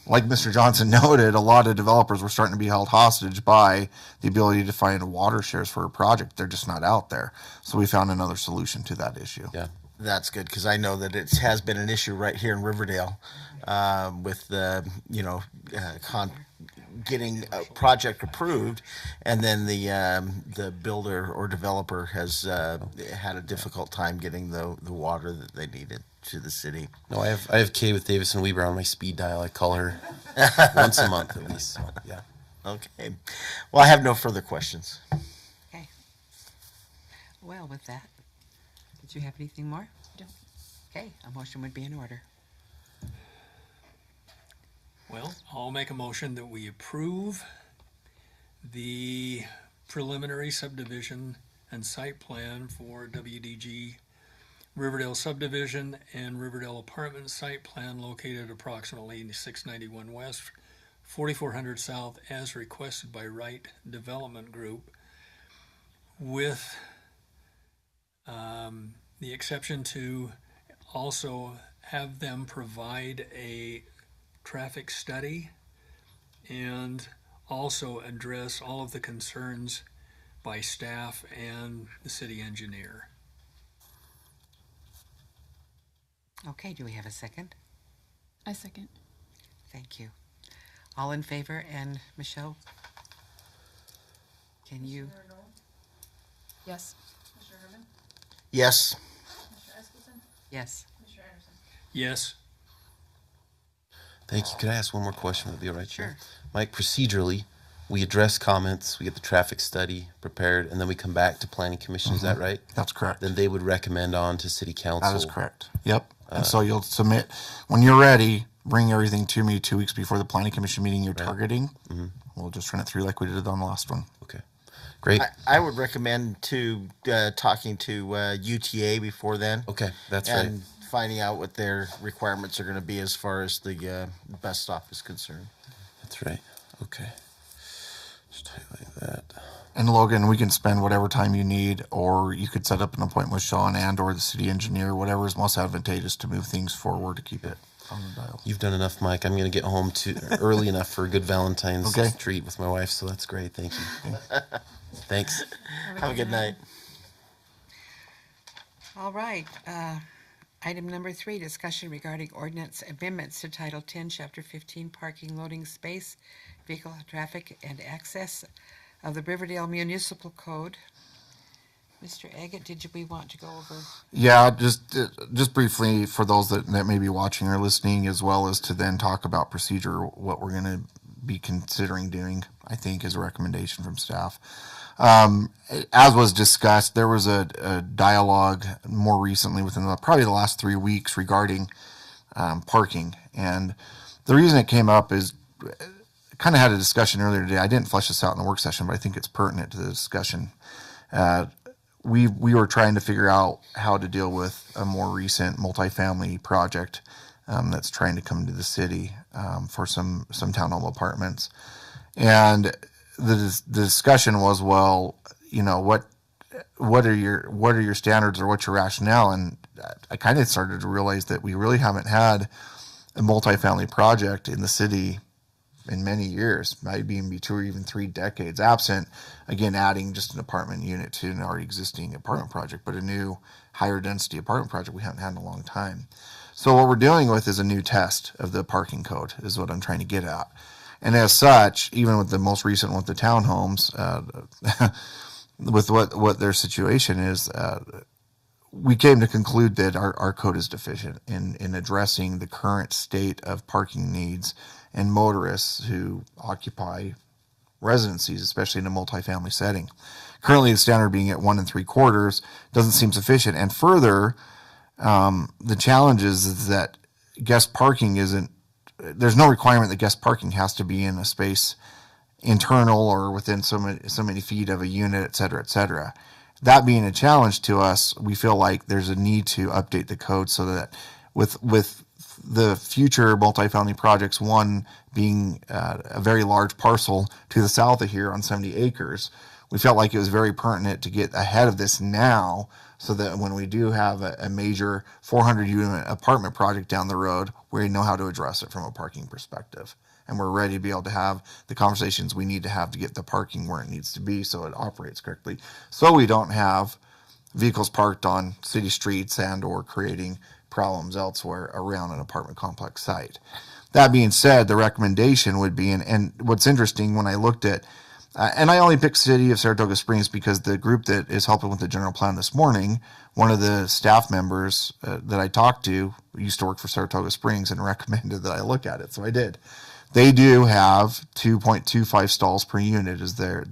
like Mr. Johnson noted, a lot of developers were starting to be held hostage by the ability to find water shares for a project. They're just not out there. So we found another solution to that issue. Yeah, That's good because I know that it has been an issue right here in Riverdale with the getting a project approved, and then the builder or developer has had a difficult time getting the water that they needed to the city. No, I have Kay with Davis and Weber on my speed dial. I call her once a month at least. So, yeah. Okay, well, I have no further questions. Okay. Well, with that, did you have anything more? Don't. Okay, a motion would be in order. Well, I'll make a motion that we approve the preliminary subdivision and site plan for WDG Riverdale subdivision and Riverdale apartment site plan located approximately 691 West, 4400 South, as requested by Wright Development Group, with the exception to also have them provide a traffic study and also address all of the concerns by staff and the city engineer. Okay, do we have a second? I second. Thank you. All in favor, and Michelle? Can you? Commissioner Nolan? Yes. Commissioner Herman? Yes. Commissioner Eskelsen? Yes. Commissioner Anderson? Yes. Thank you. Could I ask one more question? Would that be all right, Chair? Sure. Mike, procedurally, we address comments, we get the traffic study prepared, and then we come back to Planning Commission. Is that right? That's correct. Then they would recommend on to City Council. That is correct. Yep. And so you'll submit, when you're ready, bring everything to me 2 weeks before the planning commission meeting you're targeting. We'll just run it through like we did on the last one. Okay. Great. I would recommend talking to UTA before then. Okay, that's and right. finding out what their requirements are going to be as far as the bus stop is concerned. That's right. Okay. Just highlight that. And Logan, we can spend whatever time you need, or you could set up an appointment with Sean and or the city engineer, whatever is most advantageous to move things forward to keep it on the dial. You've done enough, Mike. I'm going to get home early enough for a good Valentine's Okay. treat with my wife, so that's great. Thank you. Thanks. Have a good night. All right. Item number 3, discussion regarding ordinance amendments to Title 10, Chapter 15, Parking, Loading Space, Vehicle Traffic, and Access of the Riverdale Municipal Code. Mr. Agate, we want to go over? Yeah, just briefly for those that may be watching or listening, as well as to then talk about procedure, what we're going to be considering doing, I think, is a recommendation from staff. As was discussed, there was a dialogue more recently within probably the last 3 weeks regarding parking. And the reason it came up is kind of had a discussion earlier today. I didn't flesh this out in the work session, but I think it's pertinent to the discussion. We were trying to figure out how to deal with a more recent multifamily project that's trying to come to the city for some townhome apartments. And the discussion was, well, you know, what are your standards or what's your rationale? And I kind of started to realize that we really haven't had a multifamily project in the city in many years, maybe even 2 or even 3 decades, absent, again, adding just an apartment unit to an already existing apartment project, but a new higher density apartment project we haven't had in a long time. So what we're dealing with is a new test of the parking code is what I'm trying to get at. And as such, even with the most recent one with the townhomes, with what their situation is, we came to conclude that our code is deficient in addressing the current state of parking needs and motorists who occupy residencies, especially in a multifamily setting. Currently, the standard being at 1 3/4 doesn't seem sufficient. And further, the challenge is that guest parking there's no requirement that guest parking has to be in a space internal or within so many feet of a unit, et cetera, et cetera. That being a challenge to us, we feel like there's a need to update the code so that with the future multifamily projects, one being a very large parcel to the south of here on 70 acres, we felt like it was very pertinent to get ahead of this now so that when we do have a major 400-unit apartment project down the road, we know how to address it from a parking perspective. And we're ready to be able to have the conversations we need to have to get the parking where it needs to be so it operates correctly. So we don't have vehicles parked on city streets and or creating problems elsewhere around an apartment complex site. That being said, the recommendation would be, and what's interesting when I looked at, and I only picked City of Saratoga Springs because the group that is helping with the general plan this morning, one of the staff members that I talked to used to work for Saratoga Springs and recommended that I look at it, so I did. They do have 2.25 stalls per unit as their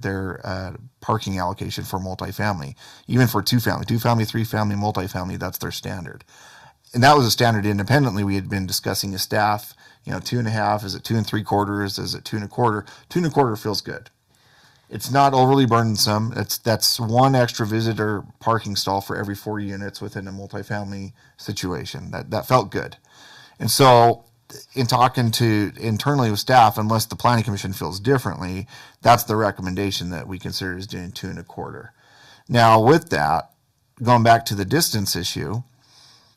parking allocation for multifamily, even for two family, 3-family, multifamily. That's their standard, and that was a standard independently. We had been discussing as staff. 2.5. Is it 2 3/4? Is it 2 1/4? 2 1/4 feels good. It's not overly burdensome. That's one extra visitor parking stall for every 4 units within a multifamily situation. That felt good. And so in talking to internally with staff, unless the planning commission feels differently, that's the recommendation that we consider is doing 2 1/4. Now with that, going back to the distance issue,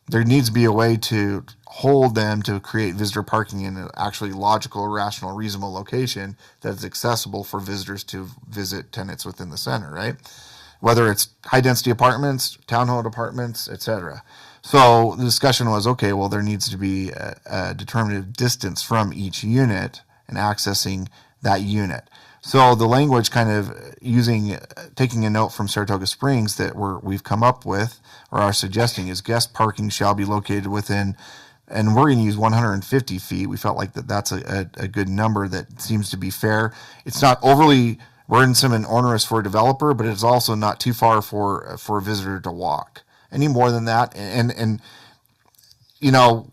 there needs to be a way to hold them to create visitor parking in an actually logical, rational, reasonable location that's accessible for visitors to visit tenants within the center, right? Whether it's high density apartments, townhome apartments, etc. So the discussion was, okay, well, there needs to be a determinative distance from each unit and accessing that unit. So the language kind of taking a note from Saratoga Springs that we've come up with or are suggesting is guest parking shall be located within, and we're going to use 150 feet. We felt like that's a good number that seems to be fair. It's not overly burdensome and onerous for a developer, but it's also not too far for a visitor to walk. Any more than that, and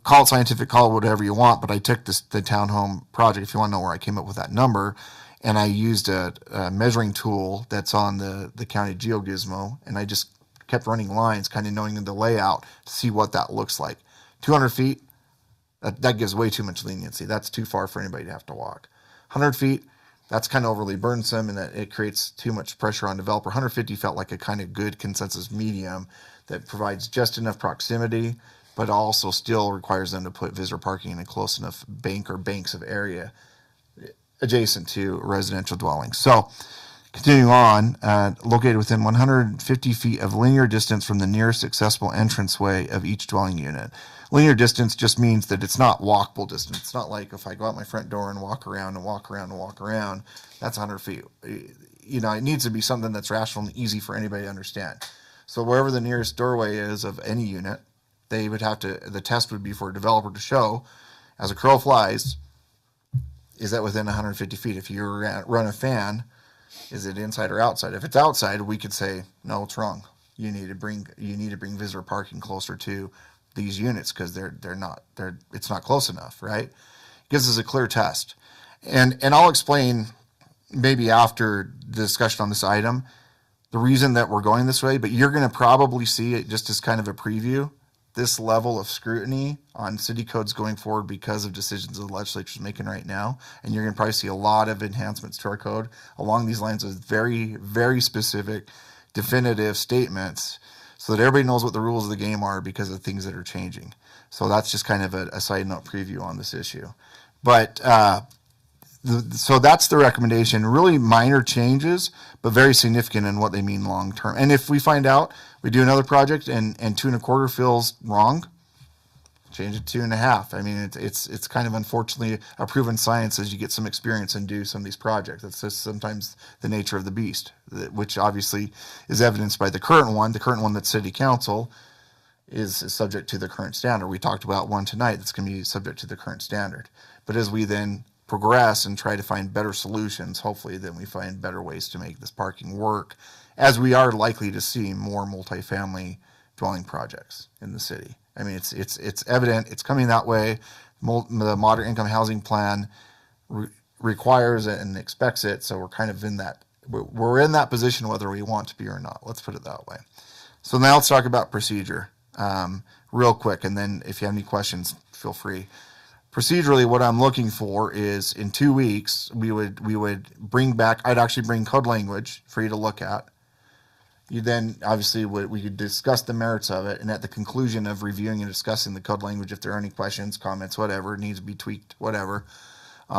call it scientific, call it whatever you want, but I took the townhome project, if you want to know where I came up with that number, and I used a measuring tool that's on the county GeoGizmo, and I just kept running lines, kind of knowing the layout to see what that looks like. 200 feet, that gives way too much leniency. That's too far for anybody to have to walk. 100 feet, that's kind of overly burdensome, and that it creates too much pressure on developer. 150 felt like a kind of good consensus medium that provides just enough proximity, but also still requires them to put visitor parking in a close enough bank or banks of area adjacent to residential dwellings. So continuing on, located within 150 feet of linear distance from the nearest accessible entranceway of each dwelling unit. Linear distance just means that it's not walkable distance. It's not like if I go out my front door and walk around and walk around and walk around, that's 100 feet. It needs to be something that's rational and easy for anybody to understand. So wherever the nearest doorway is of any unit, the test would be for a developer to show, as a crow flies, is that within 150 feet? If you run a fan, is it inside or outside? If it's outside, we could say, no, it's wrong. You need to bring visitor parking closer to these units because it's not close enough, right? Gives us a clear test. And I'll explain maybe after the discussion on this item the reason that we're going this way, but you're going to probably see it just as kind of a preview, this level of scrutiny on city codes going forward because of decisions the legislature is making right now. And you're going to probably see a lot of enhancements to our code along these lines with very, very specific, definitive statements so that everybody knows what the rules of the game are because of things that are changing. So that's just kind of a side note preview on this issue. But so that's the recommendation. Really minor changes, but very significant in what they mean long term. And if we find out we do another project and 2 1/4 feels wrong, change it to 2.5. I mean, it's kind of unfortunately a proven science as you get some experience and do some of these projects. That's just sometimes the nature of the beast, which obviously is evidenced by the current one. The current one that's city council is subject to the current standard. We talked about one tonight that's going to be subject to the current standard. But as we then progress and try to find better solutions, hopefully then we find better ways to make this parking work, as we are likely to see more multifamily dwelling projects in the city. I mean, it's evident, it's coming that way. The moderate income housing plan requires it and expects it, so we're kind of in that position whether we want to be or not. Let's put it that way. So now let's talk about procedure real quick, and then if you have any questions, feel free. Procedurally, what I'm looking for is in 2 weeks, we would bring back, I'd actually bring code language for you to look at. You then, obviously, we could discuss the merits of it, and at the conclusion of reviewing and discussing the code language, if there are any questions, comments, whatever, needs to be tweaked, whatever,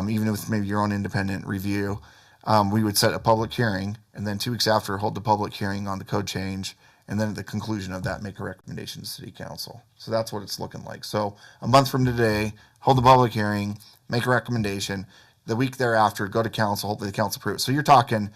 even with maybe your own independent review, we would set a public hearing, and then 2 weeks after, hold the public hearing on the code change, and then at the conclusion of that, make a recommendation to city council. So that's what it's looking like. So a month from today, hold the public hearing, make a recommendation. The week thereafter, go to council, hopefully the council approves. So you're talking,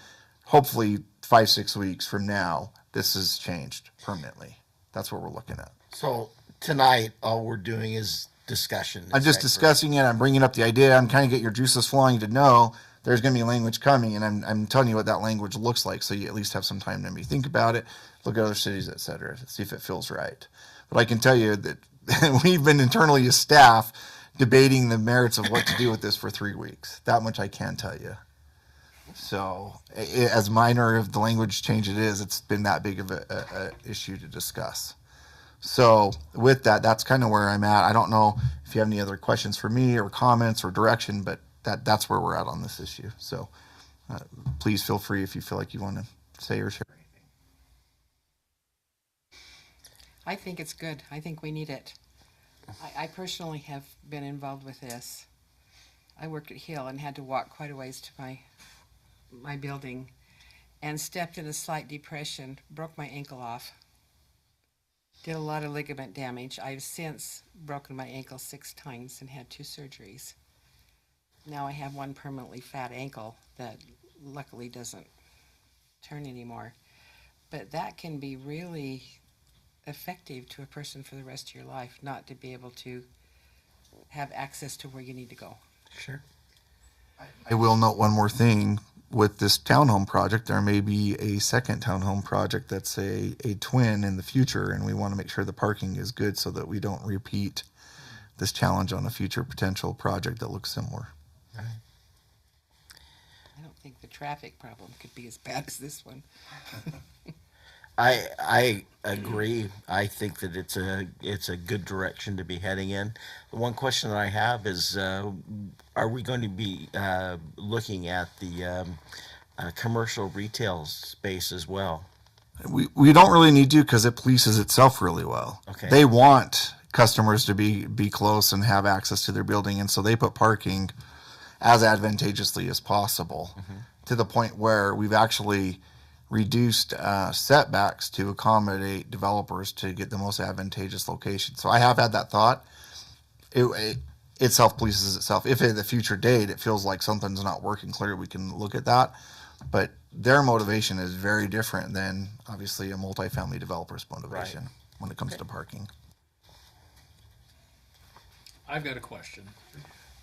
hopefully 5-6 weeks from now, this has changed permanently. That's what we're looking at. So tonight, all we're doing is discussion. I'm just discussing it. I'm bringing up the idea. I'm kind of get your juices flowing to know there's going to be language coming, and I'm telling you what that language looks like, so you at least have some time to maybe think about it, look at other cities, et cetera, to see if it feels right. But I can tell you that we've been internally as staff debating the merits of what to do with this for 3 weeks. That much I can tell you. So, as minor of the language change it is, it's been that big of a issue to discuss. So, with that, that's kind of where I'm at. I don't know if you have any other questions for me or comments or direction, but that's where we're at on this issue. So, please feel free if you feel like you want to say or share anything. I think it's good. I think we need it. I personally have been involved with this. I worked at Hill and had to walk quite a ways to my building and stepped in a slight depression, broke my ankle off. Did a lot of ligament damage. I've since broken my ankle 6 times and had 2 surgeries. Now I have one permanently fat ankle that luckily doesn't turn anymore. But that can be really effective to a person for the rest of your life, not to be able to have access to where you need to go. Sure. I will note one more thing. With this townhome project, there may be a second townhome project that's a twin in the future, and we want to make sure the parking is good so that we don't repeat this challenge on a future potential project that looks similar. I don't think the traffic problem could be as bad as this one. I agree. I think that it's a good direction to be heading in. The one question that I have is, are we going to be looking at the commercial retail space as well? We don't really need to because it polices itself really well. Okay. They want customers to be close and have access to their building, and so they put parking as advantageously as possible, to the point where we've actually reduced setbacks to accommodate developers to get the most advantageous location. So I have had that thought. It self-polices itself. If at a future date it feels like something's not working clear, we can look at that. But their motivation is very different than obviously a multifamily developer's motivation when it comes to parking. I've got a question.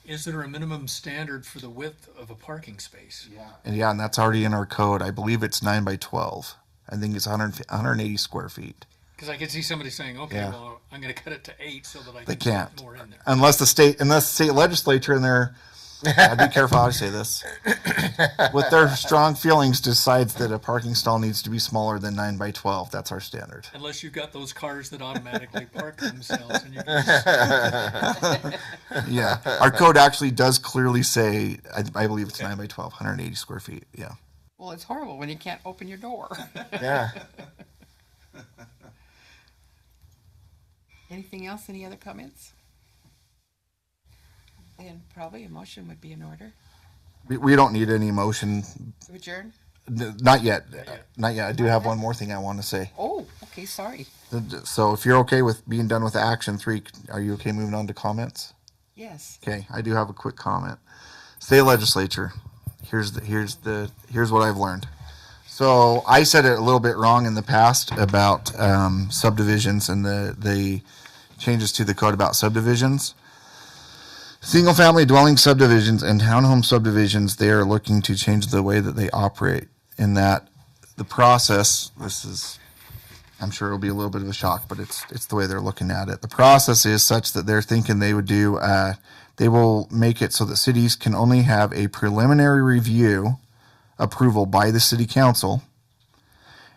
Is there a minimum standard for the width of a parking space? And that's already in our code. I believe it's 9 by 12. I think it's 180 square feet. Because I could see somebody saying, okay, Yeah. well, I'm going to cut it to 8 so that I They can can't. put more in there. Unless the state legislature in their, I'd be careful how I say this, with their strong feelings decides that a parking stall needs to be smaller than 9 by 12. That's our standard. Unless you've got those cars that automatically park themselves and you can Yeah. Our code actually does clearly say, I believe it's 9 by 12, 180 square feet. Yeah. Well, it's horrible when you can't open your door. Yeah. Anything else? Any other comments? Then probably a motion would be in order. We don't need any motion. To adjourn? Not yet. Not yet. I do have one more thing I want to say. Oh, okay, sorry. So if you're okay with being done with action 3, are you okay moving on to comments? Yes. Okay, I do have a quick comment. State legislature. Here's what I've learned. So I said it a little bit wrong in the past about subdivisions and the changes to the code about subdivisions. Single-family dwelling subdivisions and townhome subdivisions, they are looking to change the way that they operate. In that the process, I'm sure it'll be a little bit of a shock, but it's the way they're looking at it. The process is such that they're thinking they would do, they will make it so that cities can only have a preliminary review approval by the city council,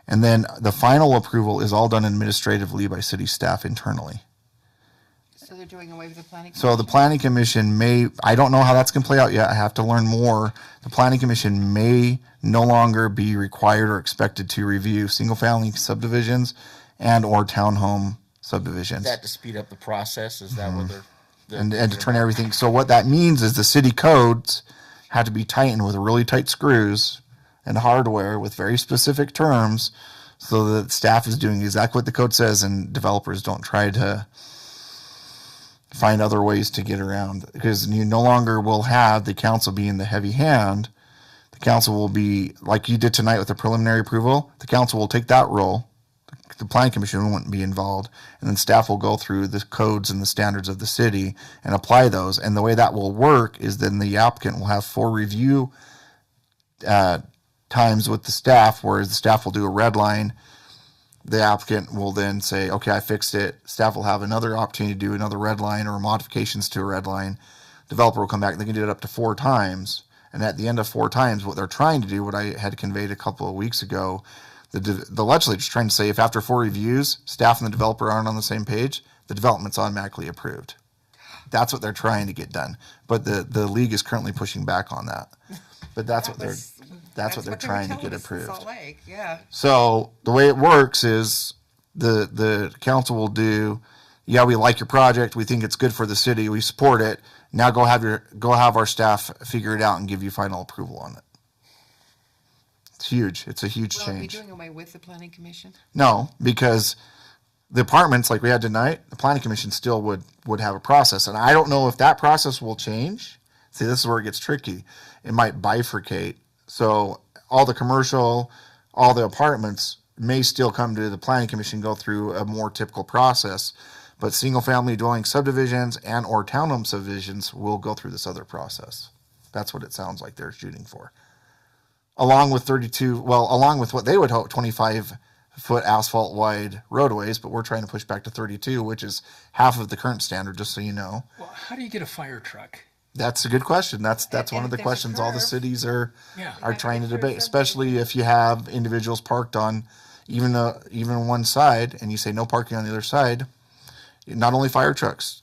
and then the final approval is all done administratively by city staff internally. So they're doing away with the planning? So the planning commission may, I don't know how that's going to play out yet. I have to learn more. The planning commission may no longer be required or expected to review single-family subdivisions and or townhome subdivisions. That to speed up the process? Is that what they're And to turn everything. So what that means is the city codes have to be tightened with really tight screws and hardware with very specific terms so that staff is doing exactly what the code says, and developers don't try to find other ways to get around, because you no longer will have the council being the heavy hand. The council will be, like you did tonight with the preliminary approval, the council will take that role. The planning commission wouldn't be involved, and then staff will go through the codes and the standards of the city and apply those. And the way that will work is then the applicant will have 4 review times with the staff, whereas the staff will do a red line. The applicant will then say, okay, I fixed it. Staff will have another opportunity to do another red line or modifications to a red line. Developer will come back. They can do it up to 4 times. And at the end of 4 times, what they're trying to do, what I had conveyed a couple of weeks ago, the legislature is trying to say if after 4 reviews, staff and the developer aren't on the same page, the development's automatically approved. That's what they're trying to get done. But the league is currently pushing back on that. But that's what they're trying to get approved. Salt Lake, yeah. So the way it works is the council will do, yeah, we like your project, we think it's good for the city, we support it. Now go have our staff figure it out and give you final approval on it. It's huge. It's a huge Will it be change. doing away with the planning commission? No, because the apartments like we had tonight, the planning commission still would have a process, and I don't know if that process will change. See, this is where it gets tricky. It might bifurcate. So all the commercial, all the apartments may still come to the planning commission, go through a more typical process, but single family dwelling subdivisions and or townhome subdivisions will go through this other process. That's what it sounds like they're shooting for. Along with along with what they would hope, 25-foot asphalt wide roadways, but we're trying to push back to 32, which is half of the current standard, just so you know. Well, how do you get a fire truck? That's a good question. That's And one of if the there's a questions all the curve, cities are Yeah. trying to if there's debate, especially if you have individuals parked on even one side, and you say no parking on the other side. Not only fire trucks,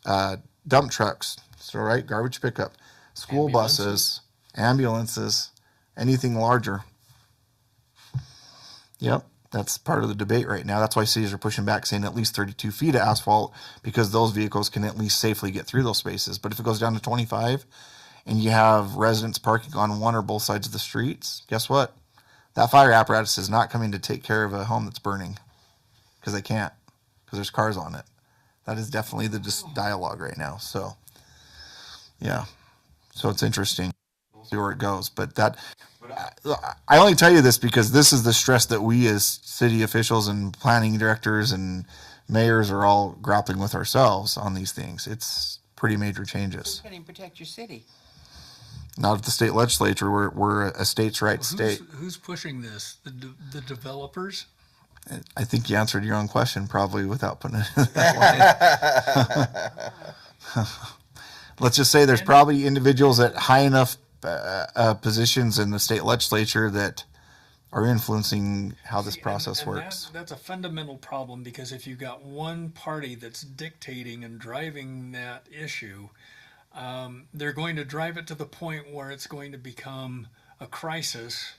dump trucks, so right, garbage pickup, school buses, ambulances, anything larger. Yep, that's part of the debate right now. That's why cities are pushing back, saying at least 32 feet of asphalt, because those vehicles can at least safely get through those spaces. But if it goes down to 25 and you have residents parking on one or both sides of the streets, guess what? That fire apparatus is not coming to take care of a home that's burning, because they can't, because there's cars on it. That is definitely the dialogue right now. So, yeah. So it's interesting. We'll see where it goes. But I only tell you this because this is the stress that we as city officials and planning directors and mayors are all grappling with ourselves on these things. It's pretty major changes. You can't even protect your city. Not at the state legislature. We're a states' right state. Who's pushing this? The developers? I think you answered your own question probably without putting it that way. Let's just say there's probably individuals at high enough positions in the state legislature that are influencing how this process works. That's a fundamental problem, because if you've got one party that's dictating and driving that issue, they're going to drive it to the point where it's going to become a crisis,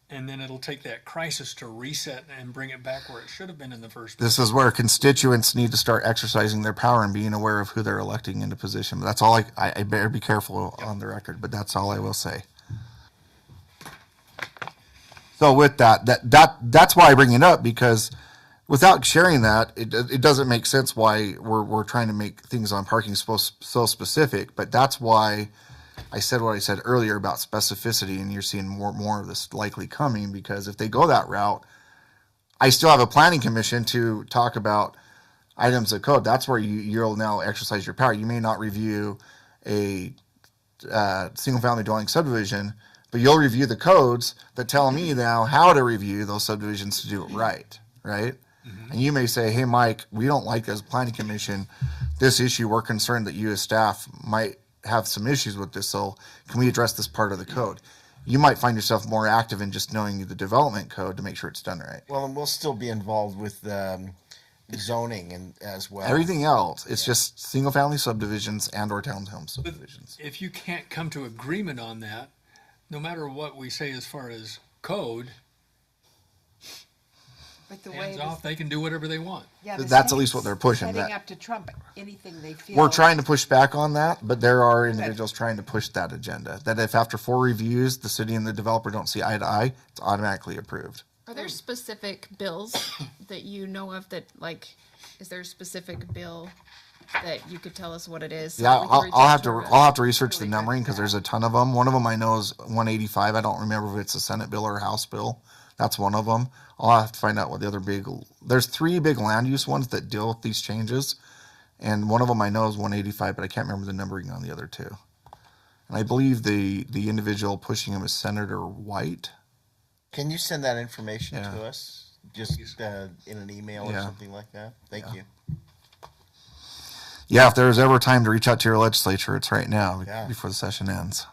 and then it'll take that crisis to reset and bring it back where it should have been in the first place. This is where constituents need to start exercising their power and being aware of who they're electing into position. But that's all I better be careful on the record, but that's all I will say. So with that's why I bring it up, because without sharing that, it doesn't make sense why we're trying to make things on parking so specific. But that's why I said what I said earlier about specificity, and you're seeing more of this likely coming, because if they go that route, I still have a planning commission to talk about items of code. That's where you'll now exercise your power. You may not review a single family dwelling subdivision, but you'll review the codes that tell me now how to review those subdivisions to do it right? Mm-hmm. And you may say, hey, Mike, we don't like, as a planning commission, this issue. We're concerned that you as staff might have some issues with this, so can we address this part of the code? You might find yourself more active in just knowing the development code to make sure it's done right. Well, and we'll still be involved with zoning and as well. Everything else, it's just single family subdivisions and or townhome subdivisions. If you can't come to agreement on that, no matter what we say as far as code, But the way hands it off, is, they can do whatever they want. yeah, the That's at state's least what they're pushing, heading that- up to Trump, anything they feel. We're trying to push back on that, but there are individuals trying to push that agenda. That if after 4 reviews, the city and the developer don't see eye to eye, it's automatically approved. Are there specific bills that you know of that, like, is there a specific bill that you could tell us what it is? So Yeah, that we can reach I'll out have to our I'll have to research the really numbering because there's a ton of them. One of them I know is 185. I don't remember if it's a Senate bill or a House bill. That's one of them. I'll have to find out what the other big. There's three big land use ones that deal with these changes, and one of them I know is 185, but I can't remember the numbering on the other two. And I believe the individual pushing them is Senator White. Can you send that information Yeah. to us? Just in an email or Yeah. something like that? Thank you. Yeah, if there's ever time to reach out to your legislature, it's right now Yeah. before the session ends.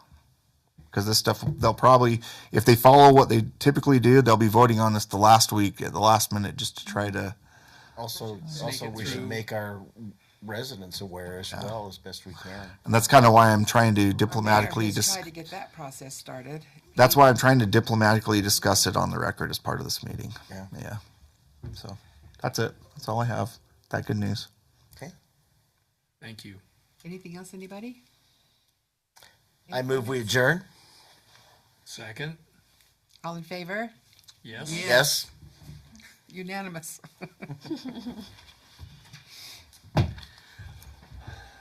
Because this stuff, they'll probably, if they follow what they typically do, they'll be voting on this the last week at the last minute just to try to. Also, Sneak it we should through. make our residents aware as well as best we can. And that's kind of why I'm trying to diplomatically Just just. try to get that process started. That's why I'm trying to diplomatically discuss it on the record as part of this meeting. Yeah. Yeah. So that's it. That's all I have. That good news. Okay. Thank you. Anything else, anybody? I move we adjourn. Second? All in favor? Yes? Yeah. Yes. Unanimous.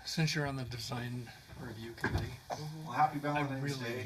Since you're on the design review committee, Well, happy I really